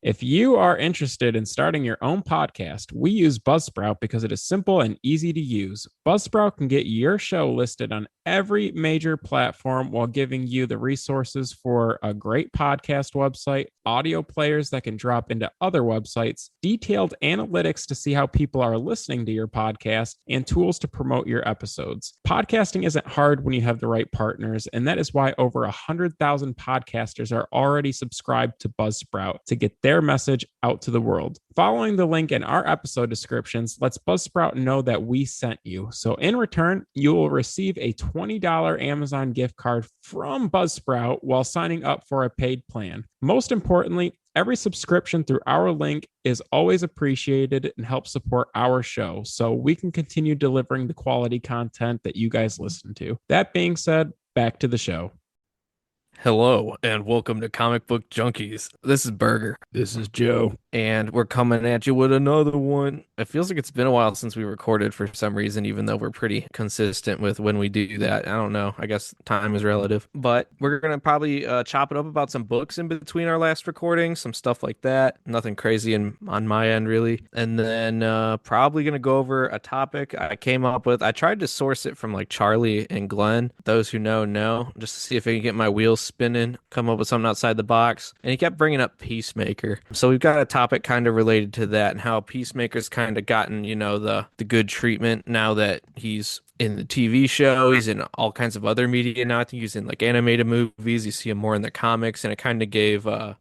If you are interested in starting your own podcast, we use Buzzsprout because it is simple and easy to use. Buzzsprout can get your show listed on every major platform while giving you the resources for a great podcast website, audio players that can drop into other websites, detailed analytics to see how people are listening to your podcast, and tools to promote your episodes. Podcasting isn't hard when you have the right partners, and that is why over 100,000 podcasters are already subscribed to Buzzsprout to get their message out to the world. Following the link in our episode descriptions lets Buzzsprout know that we sent you. So in return, you will receive a $20 Amazon gift card from Buzzsprout while signing up for a paid plan. Most importantly, every subscription through our link is always appreciated and helps support our show so we can continue delivering the quality content that you guys listen to. That being said, back to the show. Hello and welcome to Comic Book Junkies. This is Burger, This is Joe. and we're coming at you with another one. It feels like it's been a while since we recorded for some reason, even though we're pretty consistent with when we do that. I don't know. I guess time is relative. But we're going to probably chop it up about some books in between our last recording, some stuff like that. Nothing crazy on my end, really. And then probably going to go over a topic I came up with. I tried to source it from like Charlie and Glenn. Those who know, just to see if I can get my wheels spinning, come up with something outside the box. And he kept bringing up Peacemaker. So we've got a topic kind of related to that and how Peacemaker's kind of gotten, the good treatment now that he's in the TV show. He's in all kinds of other media now. I think he's in like animated movies. You see him more in the comics, and it kind of gave like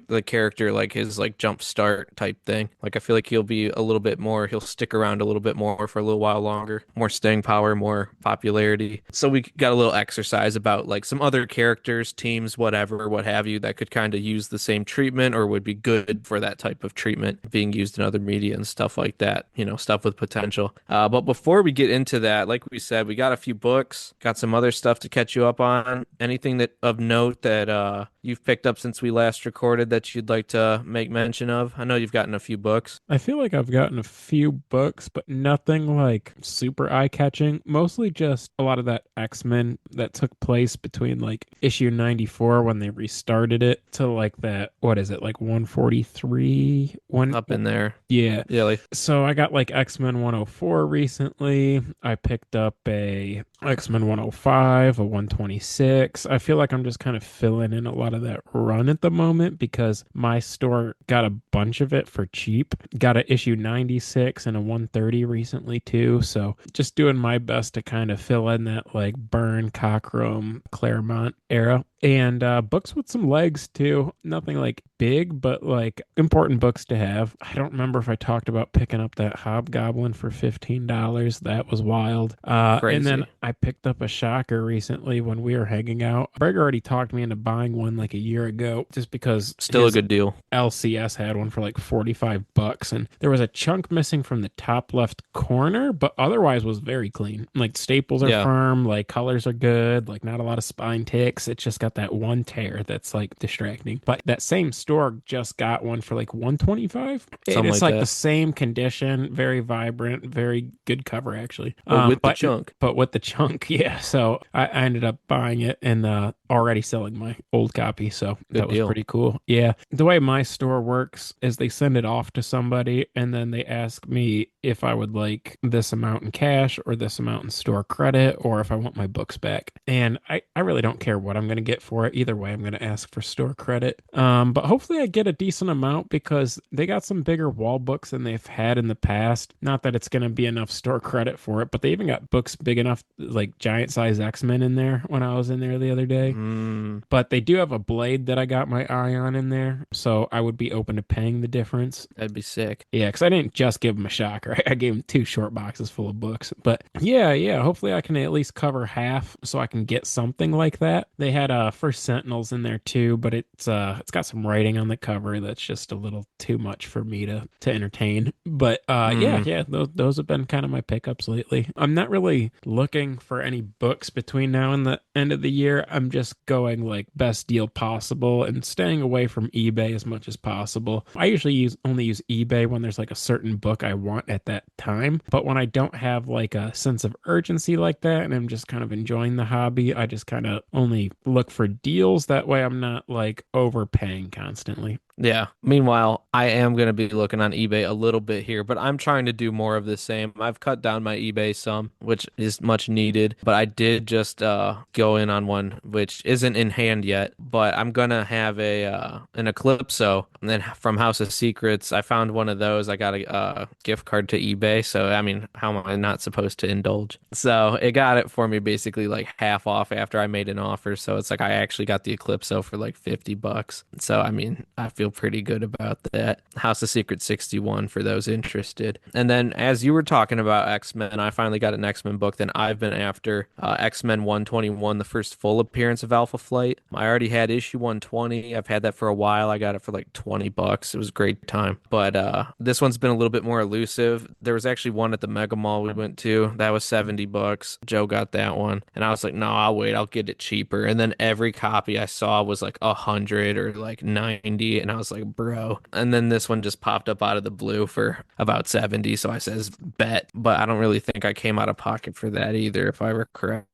the character like his like jump start type thing. Like I feel like he'll stick around a little bit more for a little while longer. More staying power, more popularity. So we got a little exercise about like some other characters, teams, whatever, what have you, that could kind of use the same treatment or would be good for that type of treatment being used in other media and stuff like that. Stuff with potential. But before we get into that, like we said, we got a few books, got some other stuff to catch you up on. Anything that of note that you've picked up since we last recorded that you'd like to make mention of? I know you've gotten a few books. I feel like I've gotten a few books, but nothing like super eye-catching. Mostly just a lot of that X-Men that took place between like issue 94 when they restarted it to like that, what is it, like 143? Up in there. Yeah. Yeah, like So I got like X-Men 104 recently. I picked up a X-Men 105, a 126. I feel like I'm just kind of filling in a lot of that run at the moment because my store got a bunch of it for cheap. Got a issue 96 and a 130 recently too. So just doing my best to kind of fill in that like Byrne, Cockrum, Claremont era. And books with some legs too. Nothing like big, but like important books to have. I don't remember if I talked about picking up that Hobgoblin for $15. That was wild. And then crazy. I picked up a shocker recently when we were hanging out. Greg already talked me into buying one like a year ago just because Still a his good deal. LCS had one for like $45 and there was a chunk missing from the top left corner, but otherwise was very clean. Like staples are Yeah. firm, like colors are good, like not a lot of spine ticks. It's just got that one tear that's like distracting. But that same store just got one for like 125 and Something it's like like the that. same condition, very vibrant, very good cover actually. But with the But chunk. but with the chunk, yeah. So I ended up buying it and already selling my old copy. So that Good was deal. pretty cool. Yeah. The way my store works is they send it off to somebody and then they ask me if I would like this amount in cash or this amount in store credit or if I want my books back. And I really don't care what I'm going to get for it. Either way, I'm going to ask for store credit. But hopefully I get a decent amount because they got some bigger wall books than they've had in the past. Not that it's going to be enough store credit for it, but they even got books big enough, like giant size X-Men in there when I was in there the other day. Mm, But they do have a Blade that I got my eye on in there, so I would be open to paying the difference. that'd be sick. Yeah, because I didn't just give him a shocker. I gave him two short boxes full of books. But yeah, hopefully I can at least cover half so I can get something like that. They had First Sentinels in there too, but it's got some writing on the cover that's just a little too much for me to entertain. But Mm, those have been kind of my pickups lately. I'm not really looking for any books between now and the end of the year. I'm just going like best deal possible and staying away from eBay as much as possible. I usually only use eBay when there's like a certain book I want at that time. But when I don't have like a sense of urgency like that and I'm just kind of enjoying the hobby, I just kind of only look for deals. That way I'm not like overpaying constantly. Yeah. Meanwhile, I am going to be looking on eBay a little bit here, but I'm trying to do more of the same. I've cut down my eBay some, which is much needed, but I did just go in on one which isn't in hand yet, but I'm going to have a an Eclipso, and then from House of Secrets, I found one of those. I got a gift card to eBay, so I mean, how am I not supposed to indulge? So, it got it for me basically like half off after I made an offer, so it's like I actually got the Eclipso for like $50. So, I mean, I feel pretty good about that. House of Secret 61 for those interested. And then, as you were talking about X-Men, I finally got an X-Men book that I've been after. X-Men 121, the first full appearance of Alpha Flight. I already had issue 120. I've had that for a while. I got it for like $20. It was a great time. But this one's been a little bit more elusive. There was actually one at the Mega Mall we went to. That was $70. Joe got that one. And I was like, no, I'll wait. I'll get it cheaper. And then every copy I saw was like 100 or like 90. And I was like, bro. And then this one just popped up out of the blue for about 70. So I says, bet. But I don't really think I came out of pocket for that either, if I recall correct.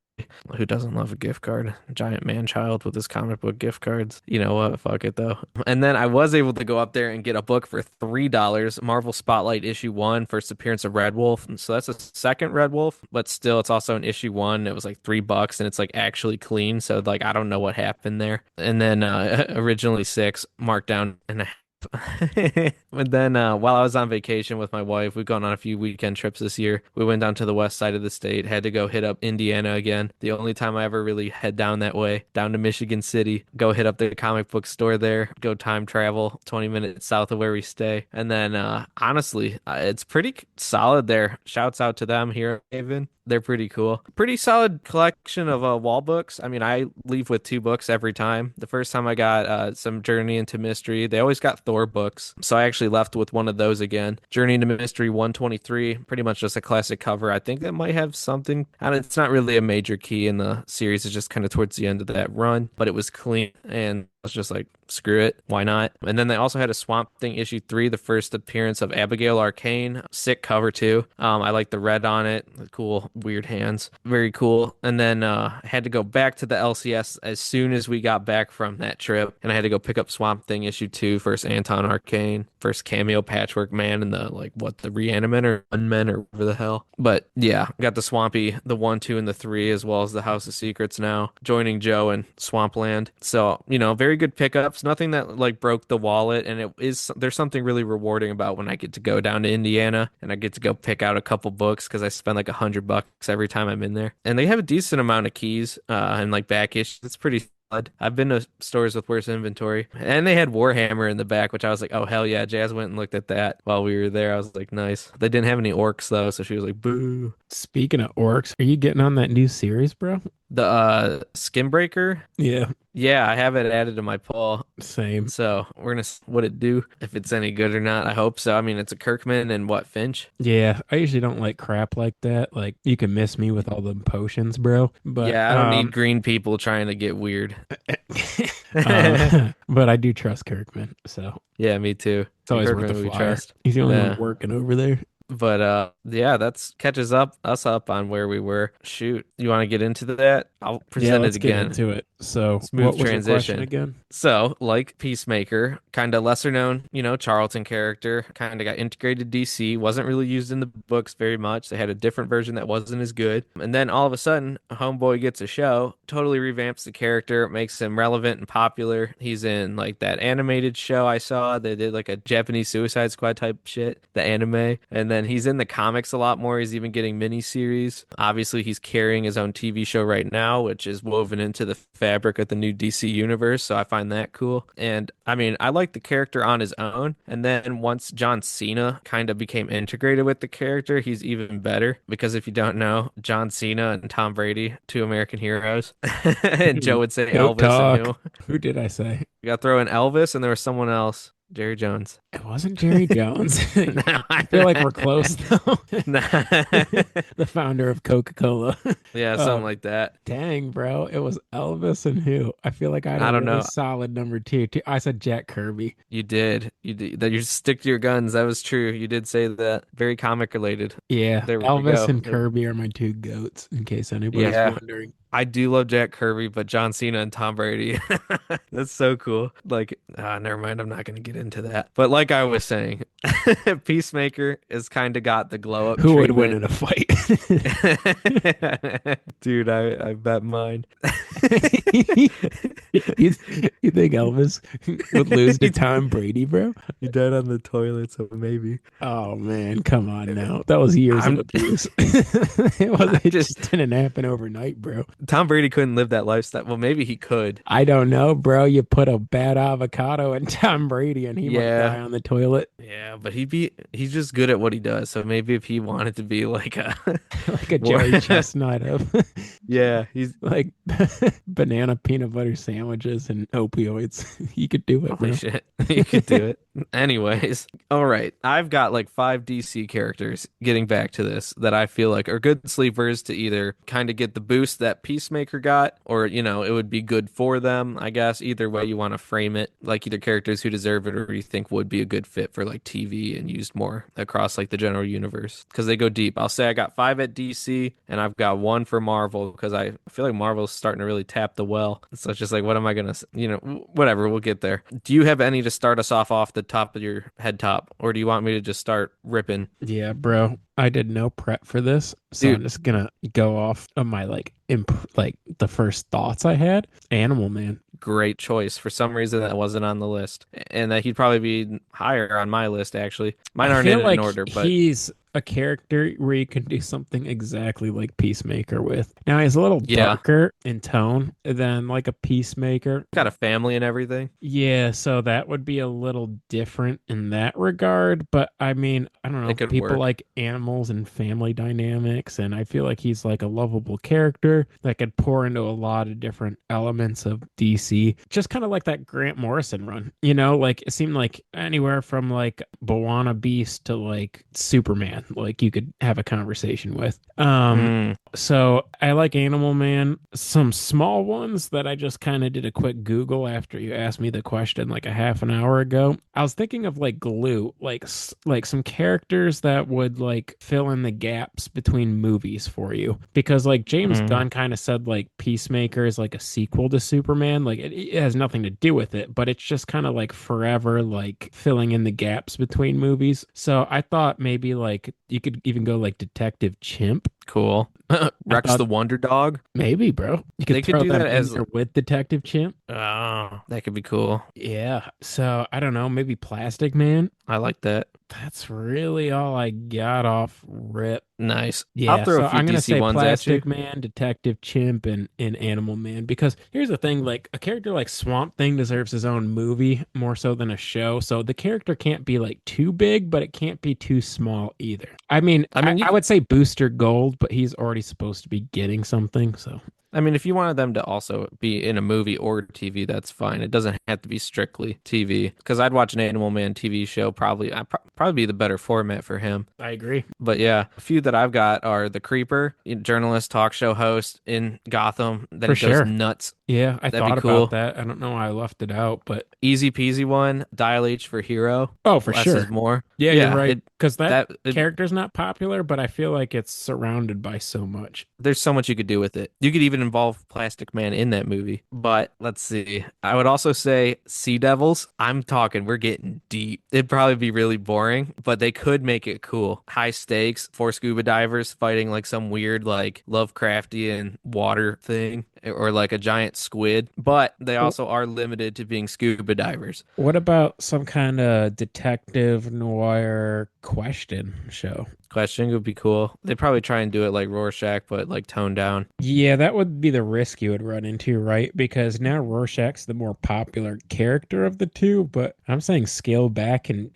Who doesn't love a gift card? Giant man child with his comic book gift cards. You know what? Fuck it though. And then I was able to go up there and get a book for $3. Marvel Spotlight issue 1, first appearance of Red Wolf. And so that's a second Red Wolf, but still it's also an issue 1. It was like $3 and it's like actually clean. So like I don't know what happened there. And then originally 6 marked down and a but then while I was on vacation with my wife, we've gone on a few weekend trips this year. We went down to the west side of the state, had to go hit up Indiana again. The only time I ever really head down that way, down to Michigan City, go hit up the comic book store there, go time travel 20 minutes south of where we stay. And then honestly, it's pretty solid there. Shouts out to them here in Haven. They're pretty cool. Pretty solid collection of wall books. I mean, I leave with 2 books every time. The first time I got some Journey into Mystery. They always got Thor books. So I actually left with one of those again. Journey into Mystery 123. Pretty much just a classic cover. I think that might have something. And it's not really a major key in the series. It's just kind of towards the end of that run. But it was clean and I was just like, screw it, why not? And then they also had a Swamp Thing issue 3, the first appearance of Abigail Arcane. Sick cover too. I like the red on it. Cool, weird hands. Very cool. And then I had to go back to the LCS as soon as we got back from that trip. And I had to go pick up Swamp Thing issue 2, first Anton Arcane, first cameo Patchwork Man and the Reanimator, Unmen or whatever the hell. But yeah, got the Swampy, the 1, 2, and the 3, as well as the House of Secrets now, joining Joe in Swampland. So, very good pickups. Nothing that like broke the wallet, and there's something really rewarding about when I get to go down to Indiana and I get to go pick out a couple books because I spend like $100 every time I'm in there. And they have a decent amount of keys and like back issues. It's pretty solid. I've been to stores with worse inventory, and they had Warhammer in the back, which I was like, oh hell yeah. Jazz went and looked at that while we were there. I was like, nice. They didn't have any orcs though, so she was like, boo. Speaking of orcs, are you getting on that new series, bro? The Skin Breaker. Yeah, Yeah, I have it added to my poll. same. So we're gonna see what it do, if it's any good or not. I hope so. I mean, it's a Kirkman and what, Finch? Yeah, I usually don't like crap like that. Like you can miss me with all the potions, bro. But Yeah, I don't need green people trying to get weird. but I do trust Kirkman, so Yeah, me too. it's always worth Kirkman a we flyer. trust. He's the only Yeah. one working over there. But yeah, that's catches us up on where we were. Shoot, you want to get into that? I'll Yeah, present let's it get again. into it. So, Smooth what was your question transition. again? So, like Peacemaker, kind of lesser known, Charlton character, kind of got integrated DC, wasn't really used in the books very much. They had a different version that wasn't as good. And then all of a sudden, Homeboy gets a show, totally revamps the character, makes him relevant and popular. He's in like that animated show I saw. They did like a Japanese Suicide Squad type shit, the anime. And then he's in the comics a lot more. He's even getting miniseries. Obviously, he's carrying his own TV show right now, which is woven into the fabric of the new DC universe. So I find that cool. And I mean, I like the character on his own. And then once John Cena kind of became integrated with the character, he's even better. Because if you don't know, John Cena and Tom Brady, 2 American heroes. And Joe would say Don't Elvis and talk. Who did I say? You got to throw in Elvis, and there was someone else. Jerry Jones. It wasn't Jerry Jones. No, I feel like we're close though. Nah. The founder of Coca-Cola. Yeah, something like that. Dang, bro. It was Elvis and who? I feel like I had I a don't really know. solid number two. I said Jack Kirby. You did. You did. That you stick to your guns. That was true. You did say that. Very comic related. Yeah, There we Elvis go. and Kirby are my 2 goats, in case anybody's Yeah. wondering. I do love Jack Kirby, but John Cena and Tom Brady. That's so cool. Like, never mind. I'm not going to get into that. But like I was saying, Peacemaker has kind of got the glow up Who would win treatment. in a fight? Dude, I bet mine. you, you think Elvis would lose to Tom Brady, bro? He died on the toilet, so maybe. Oh man, come on now. That was years of I'm, abuse. It I'm wasn't. It just just didn't happen overnight, bro. Tom Brady couldn't live that lifestyle. Well, maybe he could. I don't know, bro. You put a bad avocado in Tom Brady, and he might die Yeah. on the toilet Yeah, but he's just good at what he does. So maybe if he wanted to be like a like a war- Joey Chestnut of yeah, he's like banana peanut butter sandwiches and opioids. He could do it, bro. holy shit. He could do it. Anyways, all right. I've got like 5 DC characters getting back to this that I feel like are good sleepers to either kind of get the boost that Peacemaker got, or, it would be good for them, I guess. Either way you want to frame it, like either characters who deserve it or you think would be a good fit for like TV and used more across like the general universe because they go deep. I'll say I got 5 at DC and I've got 1 for Marvel because I feel like Marvel's starting to really tap the well. So it's just like, what am I going to, whatever, we'll get there. Do you have any to start us off the top of your head top, or do you want me to just start ripping? Yeah, bro. I did no prep for this, so Dude. I'm just gonna go off of my like the first thoughts I had. Animal Man. Great choice. For some reason, that wasn't on the list, and that he'd probably be higher on my list. Actually, mine I aren't feel in like order, but he's a character where you can do something exactly like Peacemaker with. Now he's a little yeah, darker in tone than like a Peacemaker. got a family and everything. Yeah, so that would be a little different in that regard. But I mean, I don't know. It could People work. like animals and family dynamics, and I feel like he's like a lovable character that could pour into a lot of different elements of DC. Just kind of like that Grant Morrison run, like it seemed like anywhere from like Bwana Beast to like Superman, like you could have a conversation with. Mm, So I like Animal Man. Some small ones that I just kind of did a quick Google after you asked me the question like a half an hour ago. I was thinking of like glue, like some characters that would like fill in the gaps between movies for you. Because like James mm. Gunn kind of said like Peacemaker is like a sequel to Superman. Like it has nothing to do with it, but it's just kind of like forever like filling in the gaps between movies. So I thought maybe like you could even go like Detective Chimp. Cool. I Rex thought the Wonder Dog. maybe, bro. You They could could throw do them that in as there with Detective Chimp. oh, that could be cool. Yeah. So I don't know, maybe Plastic Man. I like that. That's really all I got off rip. Nice. I'll Yeah, throw a so few I'm gonna DC say ones at you. Plastic Man, Detective Chimp, and Animal Man because here's the thing: like a character like Swamp Thing deserves his own movie more so than a show. So the character can't be like too big, but it can't be too small either. I mean, I I, mean, I would say Booster Gold, but he's already supposed to be getting something. So if you wanted them to also be in a movie or TV, that's fine. It doesn't have to be strictly TV. Because I'd watch an Animal Man TV show. Probably be the better format for him. I agree. But yeah, a few that I've got are the Creeper, journalist, talk show host in Gotham. Then For he goes sure. nuts. Yeah, I That'd be thought about cool. that. I don't know why I left it out, but Easy peasy one. Dial H for hero. oh, for Less is sure. more. Yeah, you're Yeah, right. Because that that it, character's not popular, but I feel like it's surrounded by so much. there's so much you could do with it. You could even involve Plastic Man in that movie. But let's see. I would also say Sea Devils. I'm talking, we're getting deep. It'd probably be really boring, but they could make it cool. High stakes, 4 scuba divers fighting like some weird, like Lovecraftian water thing or like a giant squid. But they also are limited to being scuba divers. What about some kind of detective noir question show? Question would be cool. They'd probably try and do it like Rorschach, but like toned down. Yeah, that would be the risk you would run into, right? Because now Rorschach's the more popular character of the two, but I'm saying scale back and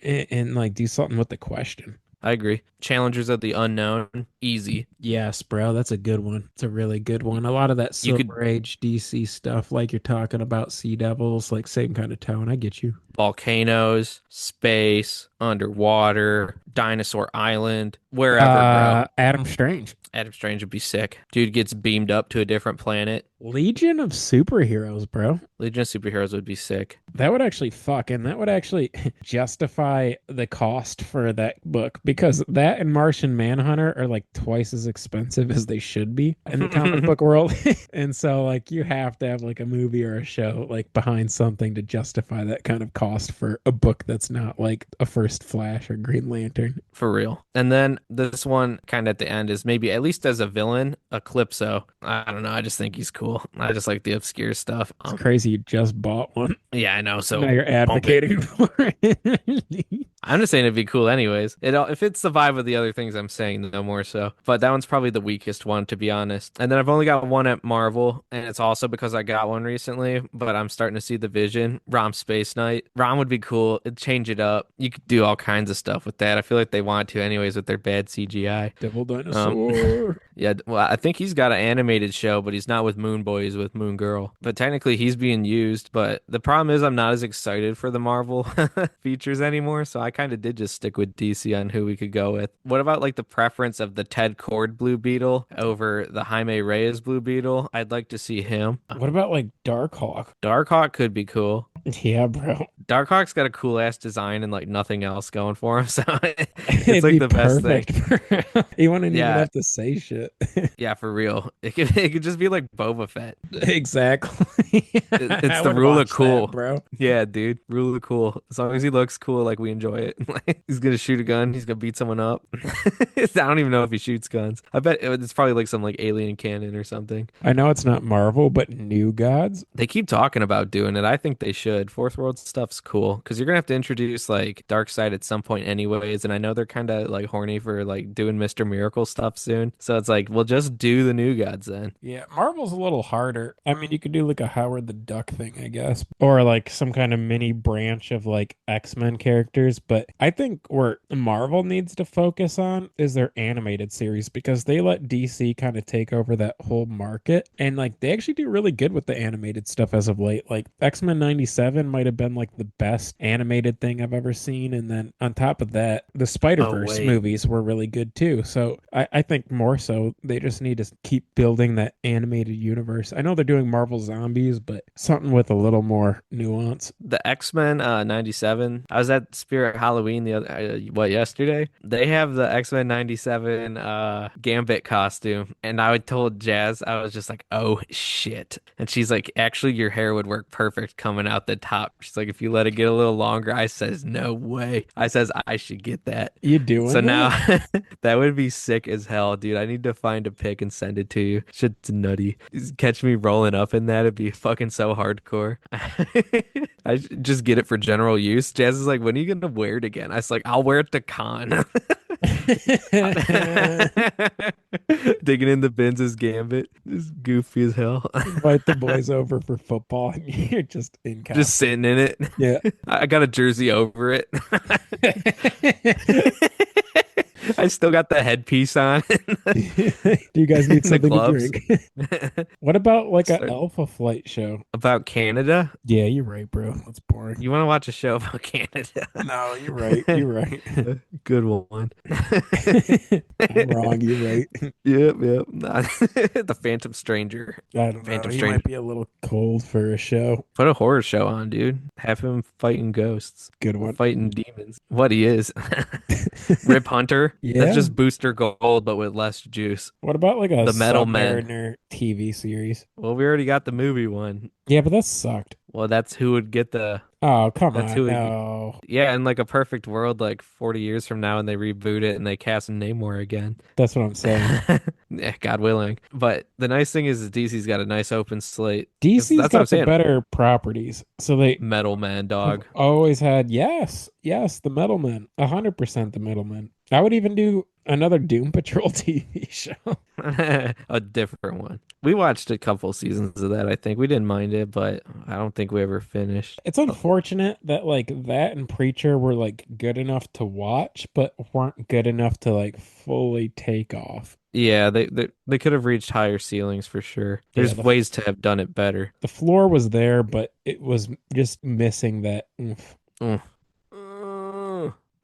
like do something with the question. I agree. Challengers of the Unknown, easy. Yes, bro, that's a good one. It's a really good one. A lot of that You could Silver Age DC stuff, like you're talking about Sea Devils, like same kind of tone. I get you. volcanoes, space, underwater, dinosaur island, wherever, bro. Adam Strange. Adam Strange would be sick. Dude gets beamed up to a different planet. Legion of Superheroes, bro. Legion of Superheroes would be sick. That would actually fuck, and that would actually justify the cost for that book because that and Martian Manhunter are like twice as expensive as they should be in the comic book world. And so like you have to have like a movie or a show like behind something to justify that kind of cost for a book that's not like a first Flash or Green Lantern. For real. And then this one kind of at the end is maybe at least as a villain, Eclipso. I don't know. I just think he's cool. I just like the obscure stuff. It's crazy you just bought one. Yeah, I know. So Now you're advocating for it. I'm just saying it'd be cool anyways. It fits the vibe of the other things I'm saying, no more so. But that one's probably the weakest one, to be honest. And then I've only got one at Marvel, and it's also because I got one recently, but I'm starting to see the vision. Rom Space Knight. Rom would be cool. It'd change it up. You could do all kinds of stuff with that. I feel like they want to anyways with their bad CGI. Devil Dinosaur. Yeah, well, I think he's got an animated show, but he's not with Moon Boy, he's with Moon Girl. But technically he's being used, but the problem is I'm not as excited for the Marvel features anymore, so I kind of did just stick with DC on who we could go with. What about like the preference of the Ted Kord Blue Beetle over the Jaime Reyes Blue Beetle? I'd like to see him. What about like Darkhawk? Darkhawk could be cool. Yeah, bro. Darkhawk's got a cool ass design and like nothing else going for him, so it's It'd like be the best thing. perfect. He wouldn't even Yeah. have to say shit. Yeah, for real. It could just be like Boba Fett. Exactly. It's I the would rule of watch that, cool, bro. Yeah, dude. Rule of cool. As long as he looks cool, like we enjoy it. Like, he's gonna shoot a gun. He's gonna beat someone up. I don't even know if he shoots guns. I bet it's probably like some like alien cannon or something. I know it's not Marvel, but New Gods. They keep talking about doing it. I think they should. Fourth World stuff's cool because you're gonna have to introduce like Darkseid at some point, anyways. And I know they're kind of like horny for like doing Mr. Miracle stuff soon. So it's like, we'll just do the New Gods then. Yeah, Marvel's a little harder. I mean, you could do like a Howard the Duck thing, I guess, or like some kind of mini branch of like X-Men characters. But I think where Marvel needs to focus on is their animated series because they let DC kind of take over that whole market. And like they actually do really good with the animated stuff as of late. Like X-Men 97 might have been like the best animated thing I've ever seen. And then on top of that, the Spider-Verse wait. movies were really good too. So I think more so they just need to keep building that animated universe. I know they're doing Marvel Zombies, but something with a little more nuance. The X-Men 97. I was at Spirit Halloween the other yesterday. They have the X-Men 97 Gambit costume, and I told Jazz, I was just like, "Oh shit." And she's like, "Actually, your hair would work perfect coming out the top." She's like, "If you let it get a little longer." I says, "No way." I says, "I should get that." You doing So that? now that would be sick as hell, dude. I need to find a pic and send it to you. Shit's nutty. Just catch me rolling up in that. It'd be fucking so hardcore. I just get it for general use. Jazz is like, when are you gonna wear it again? I was like, I'll wear it to con. Digging in the bins is Gambit. This goofy as hell. Invite the boys over for football and you're just in costume. Just sitting in it. Yeah. I got a jersey over it. I still got the headpiece on. Do you guys need The something to gloves. drink? What about like Sorry. an Alpha Flight show? About Canada? Yeah, you're right, bro. That's boring. You want to watch a show about Canada? No, you're right. You're right. Good one. I'm wrong. You're right. Yep. The Phantom Stranger. I don't know. Phantom He Stranger. might be a little cold for a show. Put a horror show on, dude. Have him fighting ghosts, Good one. fighting demons. What he is. Rip Hunter. Yeah. That's just Booster Gold, but with less juice. What about like a The Metal Men. Submariner TV series? Well, we already got the movie one. Yeah, but that sucked. Well, that's who would get the. Oh, come That's on. who it- No. Yeah, in like a perfect world, like 40 years from now, and they reboot it and they cast Namor again. That's what I'm saying. Yeah, God willing. But the nice thing is DC's got a nice open slate. DC's That's what I'm got the saying. better properties. So they Metal Man, dog. have always had, yes, the Middleman. 100% the Middleman. I would even do another Doom Patrol TV show. A different one. We watched a couple seasons of that, I think. We didn't mind it, but I don't think we ever finished. It's unfortunate that like that and Preacher were like good enough to watch, but weren't good enough to like fully take off. Yeah, they could have reached higher ceilings for sure. There's the- ways to have done it better. The floor was there, but it was just missing that oomph.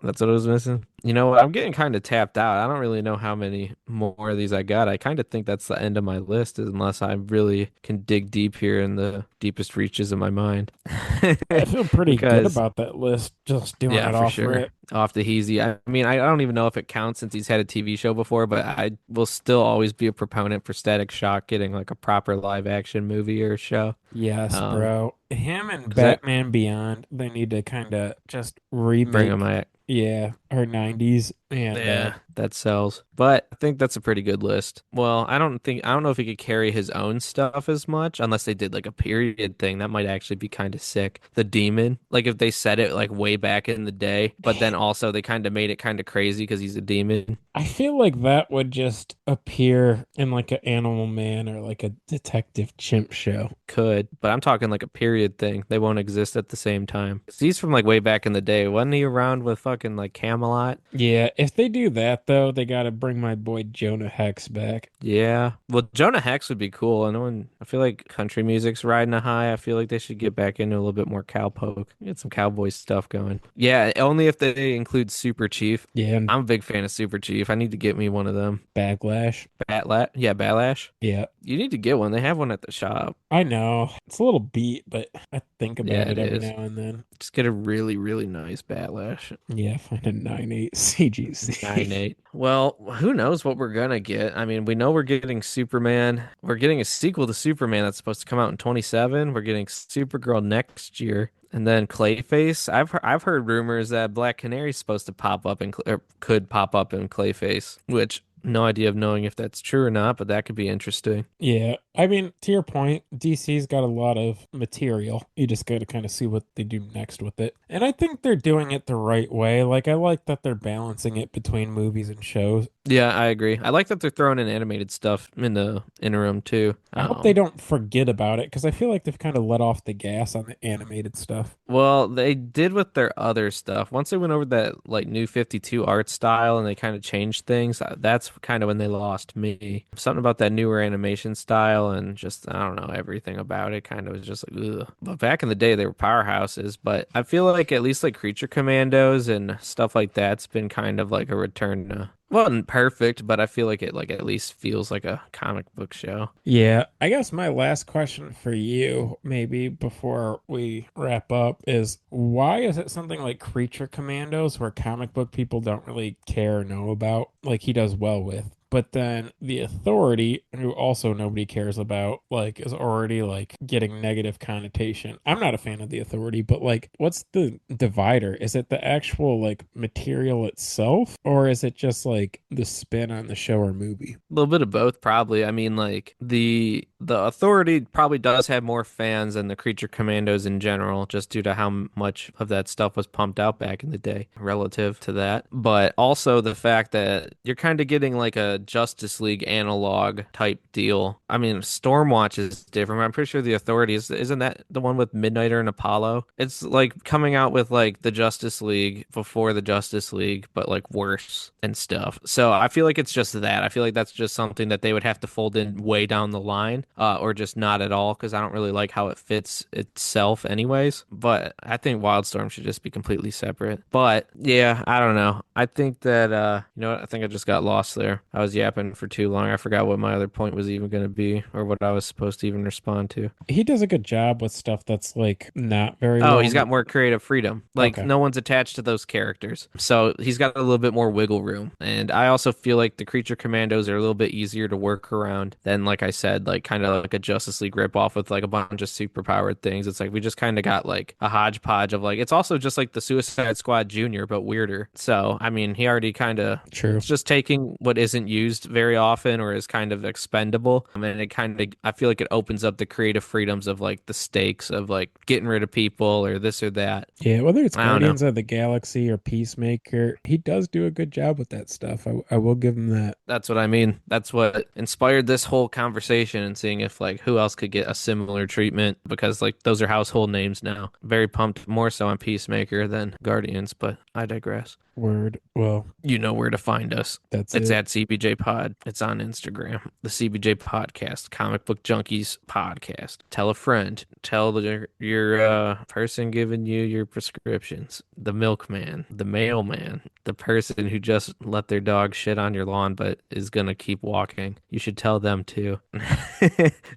That's what I was missing. You know what? I'm getting kind of tapped out. I don't really know how many more of these I got. I kind of think that's the end of my list, unless I really can dig deep here in the deepest reaches of my mind. I feel pretty good Because, about that list, just doing yeah, it for off sure. rip. Off the Heezy. I mean, I don't even know if it counts since he's had a TV show before, but I will still always be a proponent for Static Shock getting like a proper live action movie or show. Yes, Um, bro. Him and 'Cause that Batman Beyond, they need to kind of just bring him remake, back. yeah, our 90s. And Yeah, that sells. But I think that's a pretty good list. Well, I don't know if he could carry his own stuff as much unless they did like a period thing. That might actually be kind of sick. The demon, like if they said it like way back in the day, but then also they kind of made it kind of crazy because he's a demon. I feel like that would just appear in like an Animal Man or like a Detective Chimp show. Could, but I'm talking like a period thing. They won't exist at the same time. 'Cause he's from like way back in the day. Wasn't he around with fucking like Camelot? Yeah, if they do that though, they got to bring my boy Jonah Hex back. Yeah. Well, Jonah Hex would be cool. I know I feel like country music's riding a high. I feel like they should get back into a little bit more cowpoke. Get some cowboy stuff going. Yeah, only if they include Super Chief. Yeah, and I'm a big fan of Super Chief. I need to get me one of them. Backlash. Batlash. Yeah, You need to get one. They have one at the shop. I know. It's a little beat, but I think Yeah, about it it every is. now and then. Just get a really, really nice Batlash. Yeah, find a 9.8 CGC. 9-8. Well, who knows what we're gonna get? I mean, we know we're getting Superman. We're getting a sequel to Superman that's supposed to come out in 27. We're getting Supergirl next year. And then Clayface. I've heard rumors that Black Canary's supposed to pop up or could pop up in Clayface, which no idea of knowing if that's true or not, but that could be interesting. Yeah, I mean, to your point, DC's got a lot of material. You just got to kind of see what they do next with it. And I think they're doing it the right way. Like, I like that they're balancing it between movies and shows. Yeah, I agree. I like that they're throwing in animated stuff in the interim too. I hope they don't forget about it because I feel like they've kind of let off the gas on the animated stuff. Well, they did with their other stuff. Once they went over that like new 52 art style and they kind of changed things, that's kind of when they lost me. Something about that newer animation style and just, I don't know, everything about it kind of was just like, ugh. But back in the day, they were powerhouses. But I feel like at least like Creature Commandos and stuff like that's been kind of like a return to, wasn't perfect, but I feel like it like at least feels like a comic book show. Yeah, I guess my last question for you, maybe before we wrap up, is why is it something like Creature Commandos where comic book people don't really care or know about, like he does well with? But then the Authority, who also nobody cares about, like is already like getting negative connotation. I'm not a fan of the Authority, but like what's the divider? Is it the actual like material itself, or is it just like the spin on the show or movie? A little bit of both, probably. I mean, like the Authority probably does have more fans than the Creature Commandos in general, just due to how much of that stuff was pumped out back in the day relative to that. But also the fact that you're kind of getting like a Justice League analog type deal. I mean, Stormwatch is different. I'm pretty sure the Authority isn't that the one with Midnighter and Apollo? It's like coming out with like the Justice League before the Justice League, but like worse and stuff. So I feel like it's just that. I feel like that's just something that they would have to fold in way down the line, or just not at all, because I don't really like how it fits itself, anyways. But I think Wildstorm should just be completely separate. But yeah, I don't know. I think that you know what? I think I just got lost there. I was yapping for too long. I forgot what my other point was even going to be, or what I was supposed to even respond to. He does a good job with stuff that's like not very Oh, well. he's got more creative freedom. Like Okay. no one's attached to those characters. So he's got a little bit more wiggle room. And I also feel like the Creature Commandos are a little bit easier to work around than, like I said, like kind of like a Justice League ripoff with like a bunch of superpowered things. It's like we just kind of got like a hodgepodge of like, it's also just like the Suicide Squad Junior, but weirder. So, I mean, he already kind of, True. it's just taking what isn't used very often or is kind of expendable. I mean, it kind of, I feel like it opens up the creative freedoms of like the stakes of like getting rid of people or this or that. Yeah, whether it's I don't know. Guardians of the Galaxy or Peacemaker, he does do a good job with that stuff. I will give him that. That's what I mean. That's what inspired this whole conversation and seeing if like who else could get a similar treatment because like those are household names now. Very pumped more so on Peacemaker than Guardians, but I digress. Word. Well, You know where to find us. that's It's it. at CBJ Pod. It's on Instagram. The CBJ Podcast, Comic Book Junkies Podcast. Tell a friend. Tell your person giving you your prescriptions. The milkman, the mailman, the person who just let their dog shit on your lawn but is gonna keep walking. You should tell them too.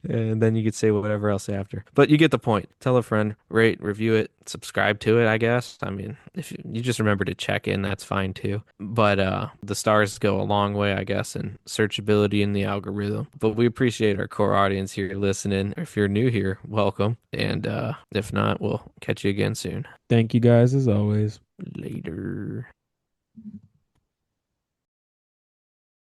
And then you could say whatever else after. But you get the point. Tell a friend, rate, review it, subscribe to it, I guess. I mean, if you just remember to check in, that's fine too. But the stars go a long way, I guess, in searchability in the algorithm. But we appreciate our core audience here listening. If you're new here, welcome. And if not, we'll catch you again soon. Thank you guys as always. Later.